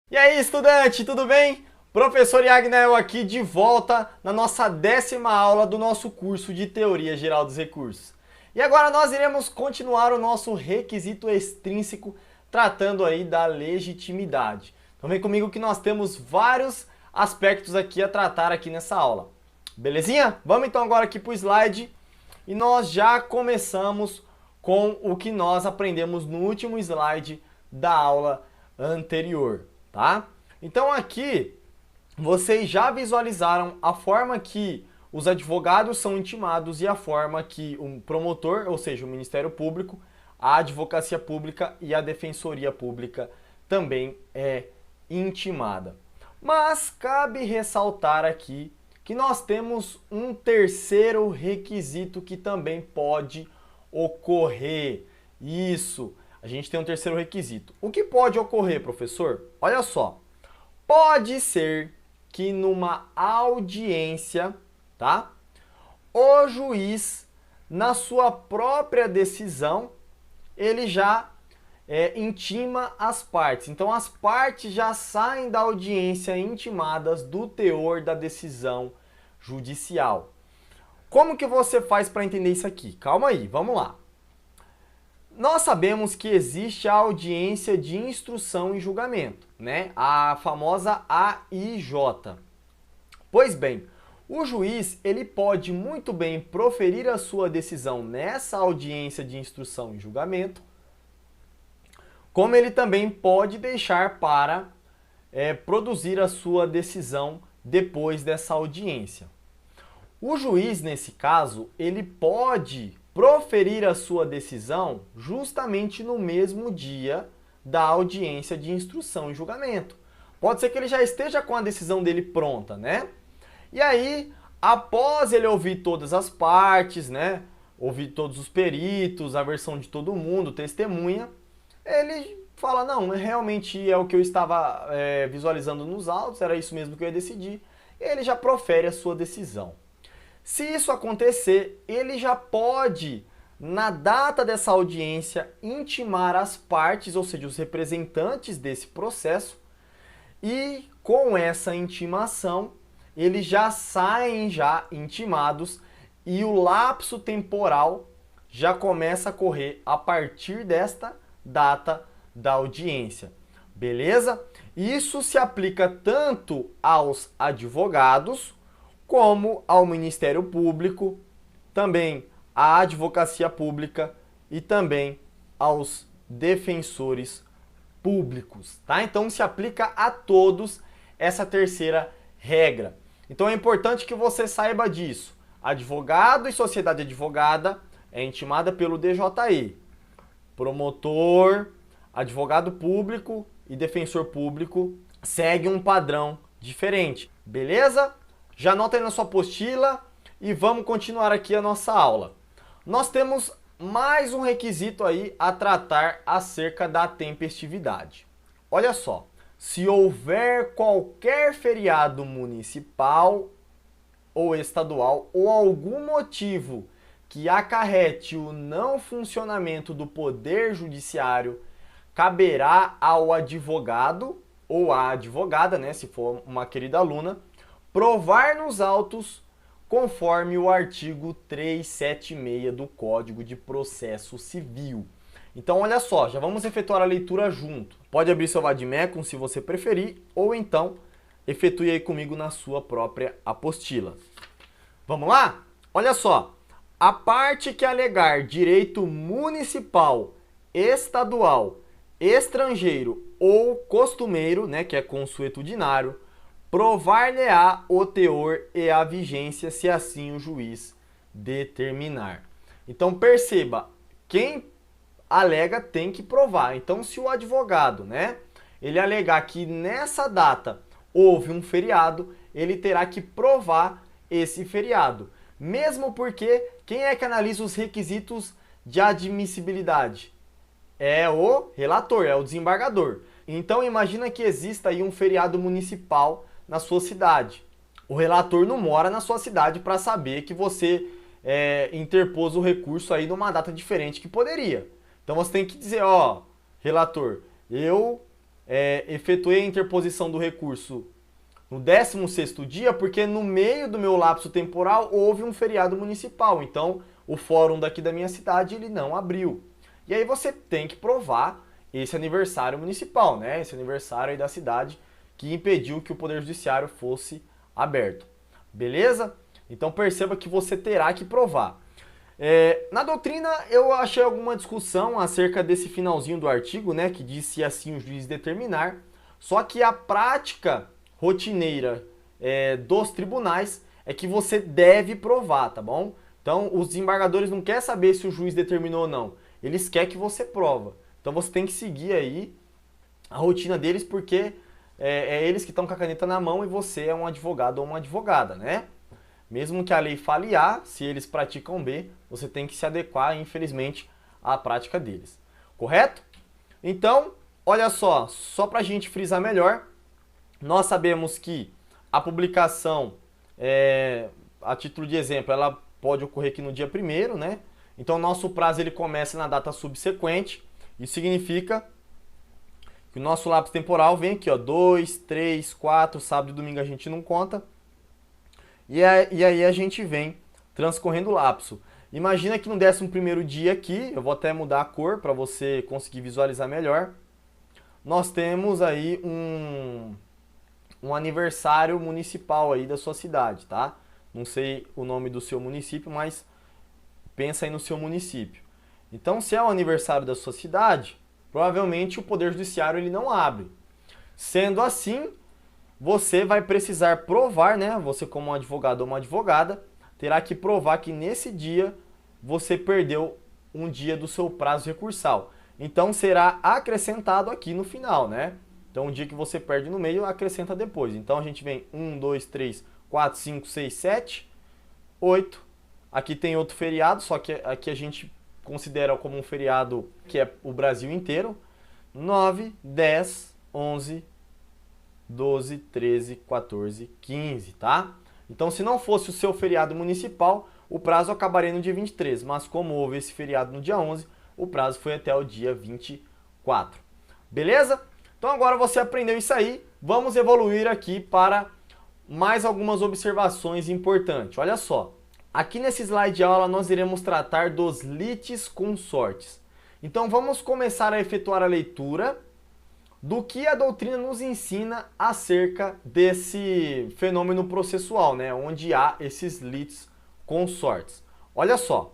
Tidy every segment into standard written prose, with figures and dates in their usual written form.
E aí, estudante, tudo bem? Professor Yagnael aqui de volta na nossa 10ª aula do nosso curso de Teoria Geral dos Recursos. E agora nós iremos continuar o nosso requisito extrínseco, tratando aí da legitimidade. Então vem comigo que nós temos vários aspectos aqui a tratar aqui nessa aula. Belezinha? Vamos então agora aqui para o slide e nós já começamos com o que nós aprendemos no último slide da aula anterior. Tá? Então aqui vocês já visualizaram a forma que os advogados são intimados e a forma que o promotor, ou seja, o Ministério Público, a Advocacia Pública e a Defensoria Pública também é intimada. Mas cabe ressaltar aqui que nós temos um terceiro requisito que também pode ocorrer. Isso. A gente tem um terceiro requisito. O que pode ocorrer, professor? Olha só. Pode ser que numa audiência, tá? O juiz, na sua própria decisão, ele já intima as partes. Então, as partes já saem da audiência intimadas do teor da decisão judicial. Como que você faz para entender isso aqui? Calma aí, vamos lá. Nós sabemos que existe a audiência de instrução e julgamento, né? A famosa AIJ. Pois bem, o juiz ele pode muito bem proferir a sua decisão nessa audiência de instrução e julgamento, como ele também pode deixar para produzir a sua decisão depois dessa audiência. O juiz, nesse caso, ele pode proferir a sua decisão justamente no mesmo dia da audiência de instrução e julgamento. Pode ser que ele já esteja com a decisão dele pronta, né? E aí, após ele ouvir todas as partes, né? Ouvir todos os peritos, a versão de todo mundo, testemunha, ele fala, não, realmente é o que eu estava visualizando nos autos, era isso mesmo que eu ia decidir. E ele já profere a sua decisão. Se isso acontecer, ele já pode, na data dessa audiência, intimar as partes, ou seja, os representantes desse processo, e com essa intimação, eles já saem intimados e o lapso temporal já começa a correr a partir desta data da audiência. Beleza? Isso se aplica tanto aos advogados, como ao Ministério Público, também à Advocacia Pública e também aos defensores públicos, tá? Então se aplica a todos essa terceira regra. Então é importante que você saiba disso. Advogado e sociedade advogada é intimada pelo DJI. Promotor, advogado público e defensor público segue um padrão diferente, beleza? Já anota aí na sua apostila e vamos continuar aqui a nossa aula. Nós temos mais um requisito aí a tratar acerca da tempestividade. Olha só, se houver qualquer feriado municipal ou estadual ou algum motivo que acarrete o não funcionamento do Poder Judiciário, caberá ao advogado ou à advogada, né, se for uma querida aluna, provar nos autos conforme o artigo 376 do Código de Processo Civil. Então, olha só, já vamos efetuar a leitura junto. Pode abrir seu Vademecum se você preferir, ou então efetue aí comigo na sua própria apostila. Vamos lá? Olha só, a parte que alegar direito municipal, estadual, estrangeiro ou costumeiro, né, que é consuetudinário, provar-lhe-á o teor e a vigência, se assim o juiz determinar. Então perceba, quem alega tem que provar. Então se o advogado, né, ele alegar que nessa data houve um feriado, ele terá que provar esse feriado. Mesmo porque quem é que analisa os requisitos de admissibilidade? É o relator, é o desembargador. Então imagina que exista aí um feriado municipal na sua cidade. O relator não mora na sua cidade para saber que você interpôs o recurso aí numa data diferente que poderia. Então você tem que dizer, ó, relator, eu efetuei a interposição do recurso no 16º dia, porque no meio do meu lapso temporal houve um feriado municipal, então o fórum daqui da minha cidade ele não abriu. E aí você tem que provar esse aniversário municipal, né? Esse aniversário aí da cidade que impediu que o Poder Judiciário fosse aberto. Beleza? Então perceba que você terá que provar. Na doutrina eu achei alguma discussão acerca desse finalzinho do artigo, né? Que diz se assim o juiz determinar. Só que a prática rotineira dos tribunais é que você deve provar, tá bom? Então os desembargadores não querem saber se o juiz determinou ou não. Eles querem que você prova. Então você tem que seguir aí a rotina deles, porque eles que estão com a caneta na mão e você é um advogado ou uma advogada, né? Mesmo que a lei fale A, se eles praticam B, você tem que se adequar, infelizmente, à prática deles. Correto? Então, olha só para a gente frisar melhor, nós sabemos que a publicação, a título de exemplo, ela pode ocorrer aqui no dia 1º, né? Então, nosso prazo ele começa na data subsequente. Isso significa que o nosso lapso temporal vem aqui, ó, 2, 3, 4, sábado e domingo a gente não conta. E aí a gente vem transcorrendo o lapso. Imagina que no 11º dia aqui, eu vou até mudar a cor para você conseguir visualizar melhor. Nós temos aí um aniversário municipal aí da sua cidade, tá? Não sei o nome do seu município, mas pensa aí no seu município. Então, se é o aniversário da sua cidade, provavelmente o Poder Judiciário ele não abre. Sendo assim, você vai precisar provar, né? Você como um advogado ou uma advogada, terá que provar que nesse dia você perdeu um dia do seu prazo recursal. Então será acrescentado aqui no final, né? Então o dia que você perde no meio, acrescenta depois. Então a gente vem 1, 2, 3, 4, 5, 6, 7, 8. Aqui tem outro feriado, só que aqui a gente considera como um feriado que é o Brasil inteiro. 9, 10, 11, 12, 13, 14, 15, tá? Então, se não fosse o seu feriado municipal, o prazo acabaria no dia 23, mas como houve esse feriado no dia 11, o prazo foi até o dia 24. Beleza? Então, agora você aprendeu isso aí, vamos evoluir aqui para mais algumas observações importantes. Olha só, aqui nesse slide de aula nós iremos tratar dos litisconsortes. Então, vamos começar a efetuar a leitura do que a doutrina nos ensina acerca desse fenômeno processual, né, onde há esses litisconsortes. Olha só,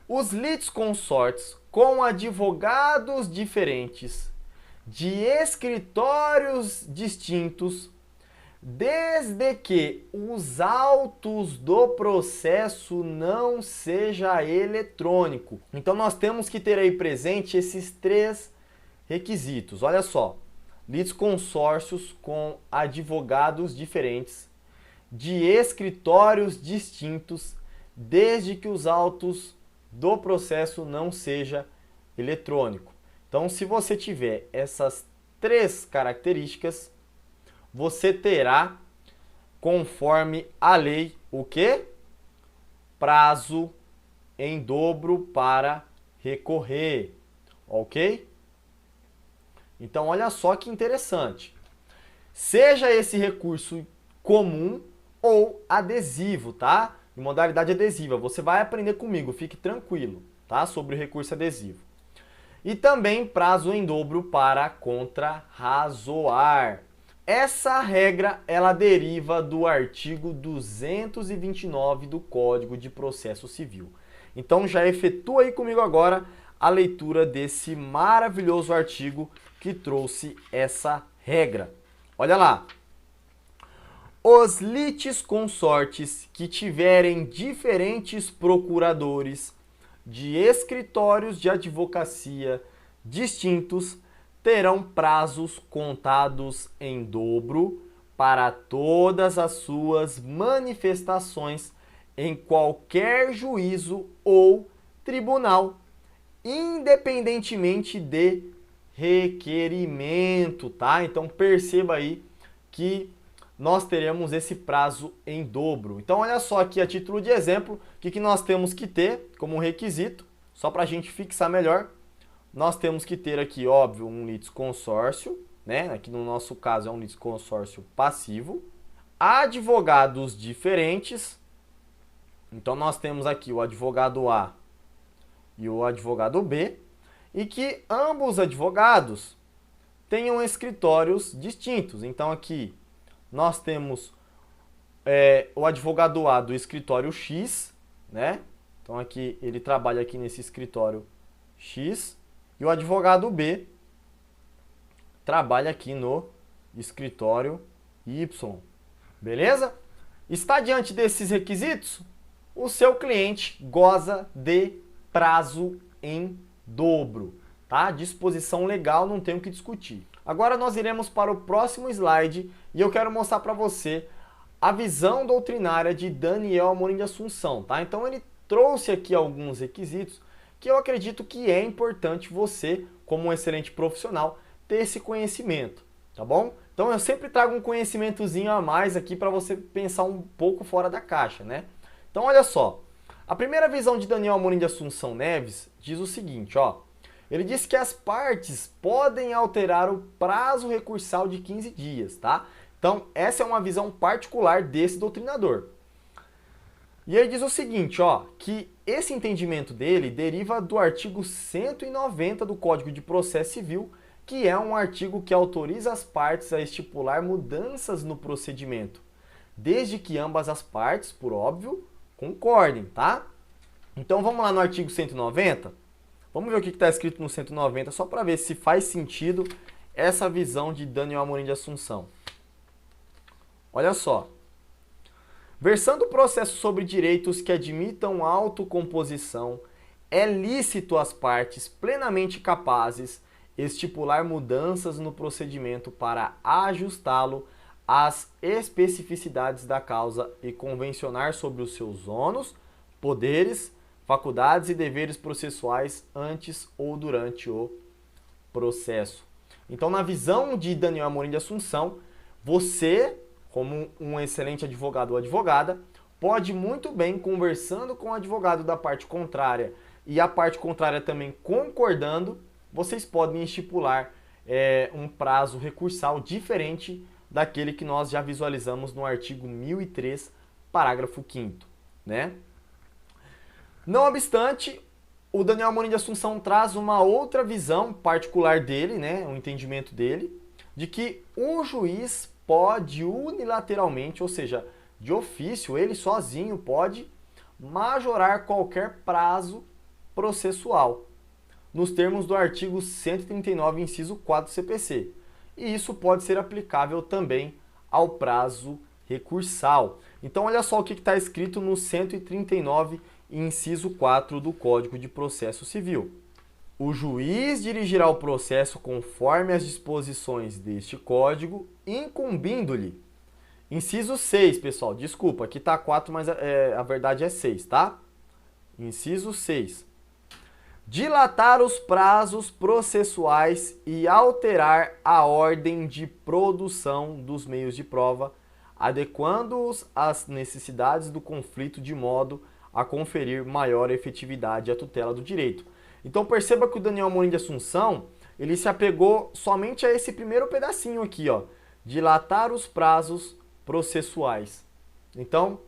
os litisconsortes com advogados diferentes, de escritórios distintos, desde que os autos do processo não seja eletrônico. Então nós temos que ter aí presente esses 3 requisitos. Olha só, litisconsórcios com advogados diferentes, de escritórios distintos, desde que os autos do processo não seja eletrônico. Então, se você tiver essas 3 características, você terá, conforme a lei, o quê? Prazo em dobro para recorrer, ok? Então, olha só que interessante. Seja esse recurso comum ou adesivo, tá? Em modalidade adesiva. Você vai aprender comigo, fique tranquilo, tá? Sobre o recurso adesivo. E também prazo em dobro para contrarrazoar. Essa regra, ela deriva do artigo 229 do Código de Processo Civil. Então, já efetua aí comigo agora a leitura desse maravilhoso artigo que trouxe essa regra. Olha lá. Os litisconsortes que tiverem diferentes procuradores de escritórios de advocacia distintos terão prazos contados em dobro para todas as suas manifestações em qualquer juízo ou tribunal, independentemente de requerimento, tá? Então perceba aí que nós teremos esse prazo em dobro. Então olha só aqui a título de exemplo, o que nós temos que ter como requisito, só para a gente fixar melhor. Nós temos que ter aqui, óbvio, um litisconsórcio, né? Aqui no nosso caso é um litisconsórcio passivo. Advogados diferentes. Então nós temos aqui o advogado A e o advogado B, e que ambos os advogados tenham escritórios distintos. Então aqui nós temos o advogado A do escritório X, né? Então aqui ele trabalha aqui nesse escritório X, e o advogado B trabalha aqui no escritório Y. Beleza? Está diante desses requisitos? O seu cliente goza de prazo em dobro, tá? Disposição legal, não tem o que discutir. Agora nós iremos para o próximo slide e eu quero mostrar para você a visão doutrinária de Daniel Amorim de Assunção, tá? Então ele trouxe aqui alguns requisitos que eu acredito que é importante você, como um excelente profissional, ter esse conhecimento, tá bom? Então eu sempre trago um conhecimentozinho a mais aqui para você pensar um pouco fora da caixa, né? Então olha só, a primeira visão de Daniel Amorim de Assunção Neves diz o seguinte, ó. Ele diz que as partes podem alterar o prazo recursal de 15 dias, tá? Então essa é uma visão particular desse doutrinador. E ele diz o seguinte, ó, que esse entendimento dele deriva do artigo 190 do Código de Processo Civil, que é um artigo que autoriza as partes a estipular mudanças no procedimento, desde que ambas as partes, por óbvio, concordem, tá? Então vamos lá no artigo 190, vamos ver o que está escrito no 190, só para ver se faz sentido essa visão de Daniel Amorim de Assunção. Olha só. Versando o processo sobre direitos que admitam autocomposição, é lícito às partes plenamente capazes estipular mudanças no procedimento para ajustá-lo às especificidades da causa e convencionar sobre os seus ônus, poderes, faculdades e deveres processuais antes ou durante o processo. Então, na visão de Daniel Amorim de Assunção, você, como um excelente advogado ou advogada, pode muito bem, conversando com o advogado da parte contrária e a parte contrária também concordando, vocês podem estipular um prazo recursal diferente daquele que nós já visualizamos no artigo 1003, parágrafo 5º, né? Não obstante, o Daniel Amorim de Assunção traz uma outra visão particular dele, né, o entendimento dele, de que o juiz pode unilateralmente, ou seja, de ofício, ele sozinho pode majorar qualquer prazo processual, nos termos do artigo 139, inciso 4 do CPC. E isso pode ser aplicável também ao prazo recursal. Então olha só o que está escrito no 139, inciso 4 do Código de Processo Civil. O juiz dirigirá o processo conforme as disposições deste código, incumbindo-lhe. Inciso 6, pessoal, desculpa, aqui está 4, mas a verdade é 6, tá? Inciso 6. Dilatar os prazos processuais e alterar a ordem de produção dos meios de prova, adequando-os às necessidades do conflito de modo a conferir maior efetividade à tutela do direito. Então perceba que o Daniel Amorim de Assunção, ele se apegou somente a esse primeiro pedacinho aqui, ó, dilatar os prazos processuais. Então,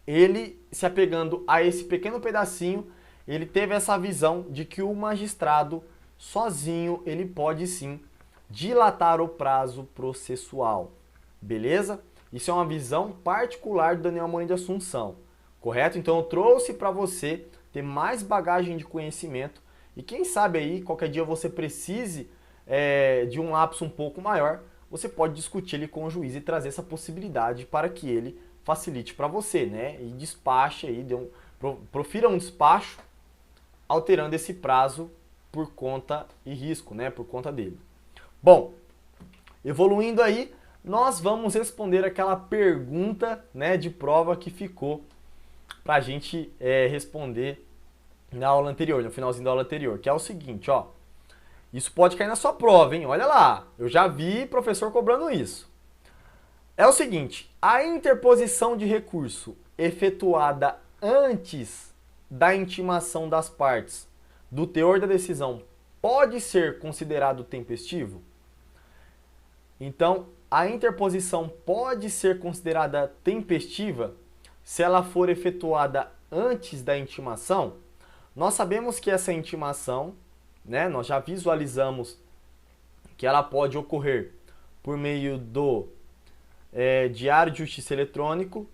ele se apegando a esse pequeno pedacinho, ele teve essa visão de que o magistrado sozinho, ele pode sim dilatar o prazo processual. Beleza? Isso é uma visão particular do Daniel Amorim de Assunção. Correto? Então eu trouxe para você ter mais bagagem de conhecimento e quem sabe aí, qualquer dia você precise de um lapso um pouco maior, você pode discutir ele com o juiz e trazer essa possibilidade para que ele facilite para você, né? E despache aí, profira um despacho alterando esse prazo por conta e risco, né? Por conta dele. Bom, evoluindo aí, nós vamos responder aquela pergunta, né, de prova que ficou para a gente responder na aula anterior, no finalzinho da aula anterior, que é o seguinte, ó. Isso pode cair na sua prova, hein? Olha lá, eu já vi professor cobrando isso. É o seguinte, a interposição de recurso efetuada antes da intimação das partes do teor da decisão pode ser considerado tempestivo? Então, a interposição pode ser considerada tempestiva se ela for efetuada antes da intimação. Nós sabemos que essa intimação, né, nós já visualizamos que ela pode ocorrer por meio do diário de justiça eletrônico,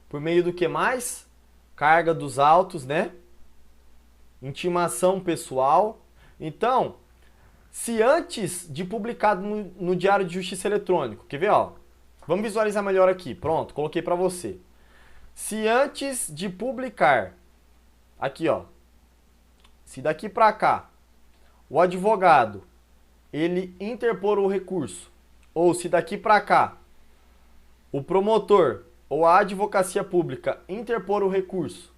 por meio do que mais? Carga dos autos, né? Intimação pessoal. Então, se antes de publicado no diário de justiça eletrônico, quer ver, ó? Vamos visualizar melhor aqui. Pronto, coloquei para você. Se antes de publicar, aqui, ó, se daqui para cá, o advogado, ele interpor o recurso, ou se daqui para cá, o promotor ou a advocacia pública interpor o recurso,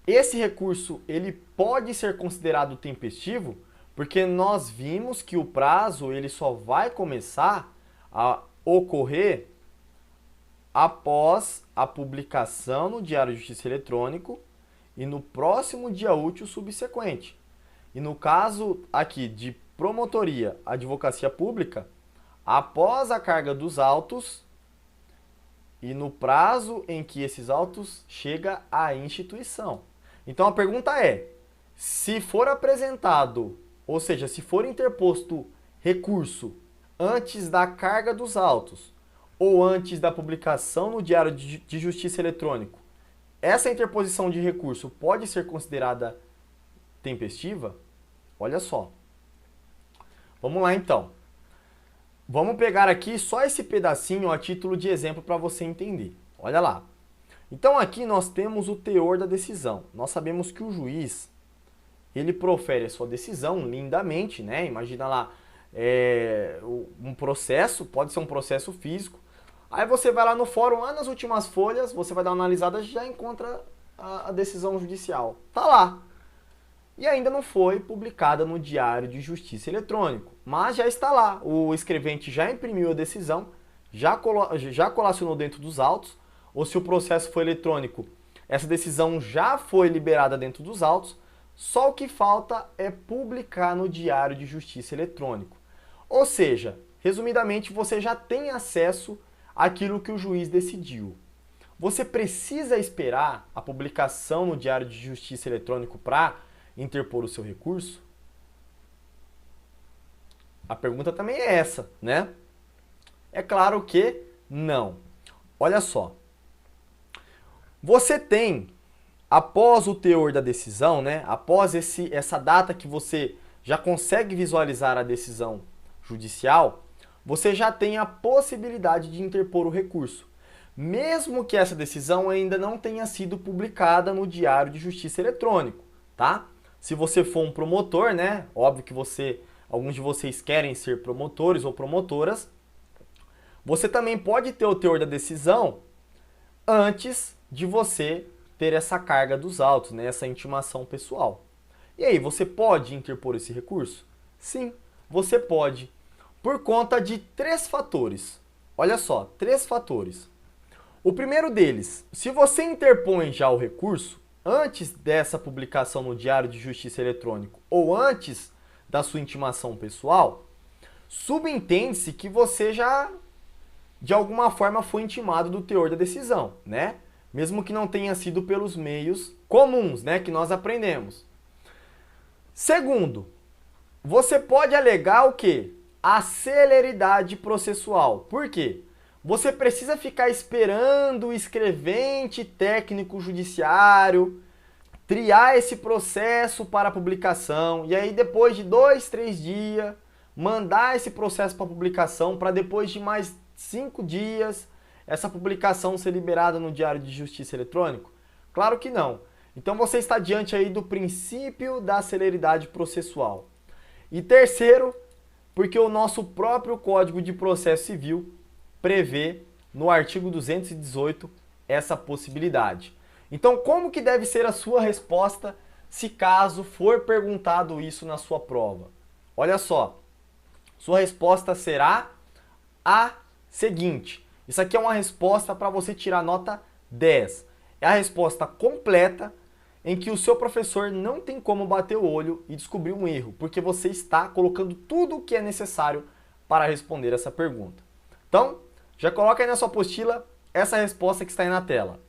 esse recurso ele pode ser considerado tempestivo, porque nós vimos que o prazo ele só vai começar a ocorrer após a publicação no Diário de Justiça Eletrônico e no próximo dia útil subsequente. E no caso aqui de promotoria, advocacia pública, após a carga dos autos e no prazo em que esses autos chega à instituição. Então a pergunta é, se for apresentado, ou seja, se for interposto recurso antes da carga dos autos ou antes da publicação no Diário de Justiça Eletrônico, essa interposição de recurso pode ser considerada tempestiva? Olha só. Vamos lá então. Vamos pegar aqui só esse pedacinho a título de exemplo para você entender. Olha lá. Então aqui nós temos o teor da decisão. Nós sabemos que o juiz, ele profere a sua decisão lindamente, né? Imagina lá, um processo, pode ser um processo físico. Aí você vai lá no fórum, lá nas últimas folhas, você vai dar uma analisada e já encontra a decisão judicial. Tá lá. E ainda não foi publicada no Diário de Justiça Eletrônico, mas já está lá. O escrevente já imprimiu a decisão, já colacionou dentro dos autos, ou se o processo foi eletrônico, essa decisão já foi liberada dentro dos autos, só o que falta é publicar no Diário de Justiça Eletrônico. Ou seja, resumidamente, você já tem acesso àquilo que o juiz decidiu. Você precisa esperar a publicação no Diário de Justiça Eletrônico para interpor o seu recurso? A pergunta também é essa, né? É claro que não. Olha só. Você tem, após o teor da decisão, né? Após essa data que você já consegue visualizar a decisão judicial, você já tem a possibilidade de interpor o recurso. Mesmo que essa decisão ainda não tenha sido publicada no Diário de Justiça Eletrônico, tá? Se você for um promotor, né? Óbvio que alguns de vocês querem ser promotores ou promotoras. Você também pode ter o teor da decisão antes de você ter essa carga dos autos, né? Essa intimação pessoal. E aí, você pode interpor esse recurso? Sim, você pode. Por conta de 3 fatores. Olha só, 3 fatores. O primeiro deles, se você interpõe já o recurso, antes dessa publicação no Diário de Justiça Eletrônico ou antes da sua intimação pessoal, subentende-se que você já, de alguma forma, foi intimado do teor da decisão, né? Mesmo que não tenha sido pelos meios comuns, né, que nós aprendemos. Segundo, você pode alegar o quê? A celeridade processual. Por quê? Você precisa ficar esperando o escrevente técnico judiciário triar esse processo para publicação e aí depois de 2, 3 dias mandar esse processo para publicação para depois de mais 5 dias essa publicação ser liberada no Diário de Justiça Eletrônico? Claro que não. Então você está diante aí do princípio da celeridade processual. E terceiro, porque o nosso próprio Código de Processo Civil prevê no artigo 218 essa possibilidade. Então, como que deve ser a sua resposta se caso for perguntado isso na sua prova? Olha só, sua resposta será a seguinte. Isso aqui é uma resposta para você tirar nota 10. É a resposta completa em que o seu professor não tem como bater o olho e descobrir um erro, porque você está colocando tudo o que é necessário para responder essa pergunta. Então, já coloca aí na sua apostila essa resposta que está aí na tela.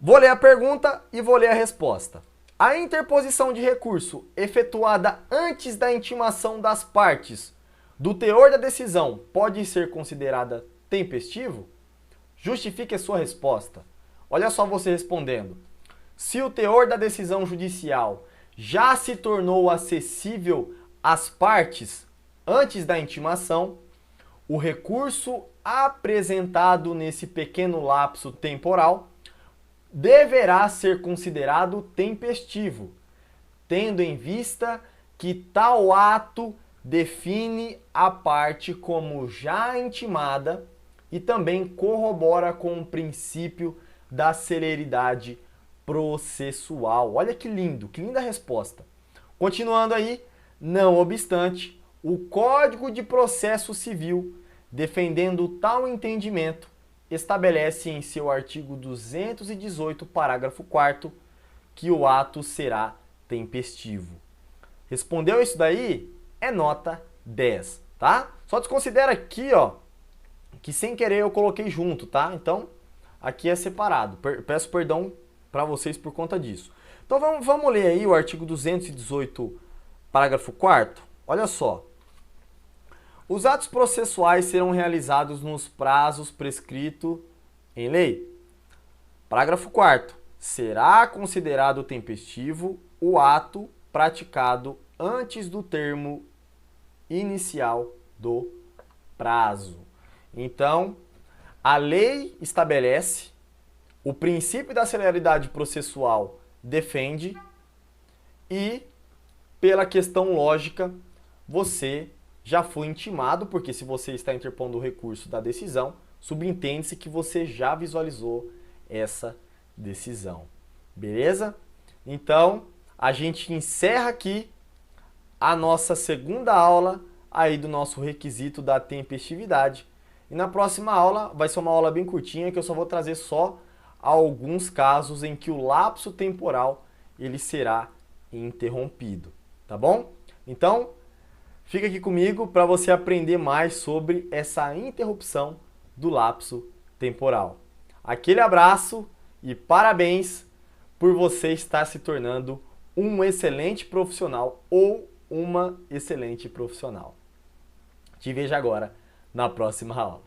Vou ler a pergunta e vou ler a resposta. A interposição de recurso efetuada antes da intimação das partes do teor da decisão pode ser considerada tempestivo? Justifique a sua resposta. Olha só você respondendo. Se o teor da decisão judicial já se tornou acessível às partes antes da intimação, o recurso apresentado nesse pequeno lapso temporal deverá ser considerado tempestivo, tendo em vista que tal ato define a parte como já intimada e também corrobora com o princípio da celeridade processual. Olha que lindo, que linda resposta. Continuando aí, não obstante, o Código de Processo Civil, defendendo tal entendimento, estabelece em seu artigo 218, parágrafo 4º, que o ato será tempestivo. Respondeu isso daí? É nota 10, tá? Só desconsidera aqui, ó, que sem querer eu coloquei junto, tá? Então, aqui é separado. Peço perdão para vocês por conta disso. Então, vamos ler aí o artigo 218, parágrafo 4º. Olha só. Os atos processuais serão realizados nos prazos prescritos em lei. Parágrafo 4º. Será considerado tempestivo o ato praticado antes do termo inicial do prazo. Então, a lei estabelece, o princípio da celeridade processual defende e, pela questão lógica, você já foi intimado, porque se você está interpondo o recurso da decisão, subentende-se que você já visualizou essa decisão. Beleza? Então, a gente encerra aqui a nossa segunda aula aí do nosso requisito da tempestividade. E na próxima aula, vai ser uma aula bem curtinha, que eu só vou trazer só alguns casos em que o lapso temporal ele será interrompido, tá bom? Então, fica aqui comigo para você aprender mais sobre essa interrupção do lapso temporal. Aquele abraço e parabéns por você estar se tornando um excelente profissional ou uma excelente profissional. Te vejo agora na próxima aula.